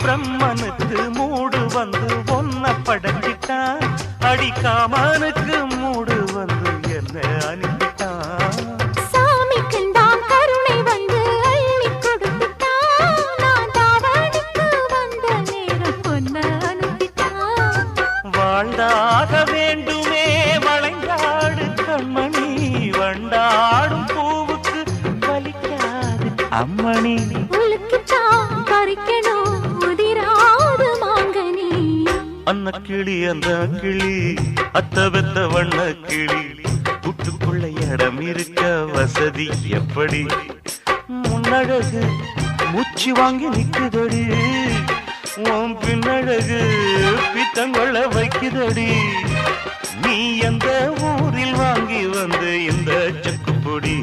பிரம்மனுக்கு மூடு வந்து ஒன்ன படைச்சிட்டான், அடிக்காமனுக்கு மூடு வந்து என்ன அனுப்பிட்டான். சாமிக்கும் தான் கருணை வந்து அள்ளி கொடுத்துட்டான், நான் தாவணிக்கு வந்த நேரம் பொன்ன அனுப்பிட்டான். வாழ்ந்தாக வேண்டுமே வளைந்தாடு கண்மணி, வண்டாடும் பூவுக்கு வலிக்காது அம்மணி. உலுக்கிட்டான் பறிக்கணும் உதிராது மாங்கனி. அன்ன கிளி அந்த கிளி அத்த பெத்த வண்ண கிளி, கூட்டுக்குள்ள இடம் இருக்க வசதி எப்படி? முன்னழகு மூச்சு வாங்கி நிக்குதடி, உன் பின்னழகு பித்தங்கொள்ள வைக்குதடி. நீ எந்த ஊரில் வாங்கி வந்து இந்த சக்குப்பொடி?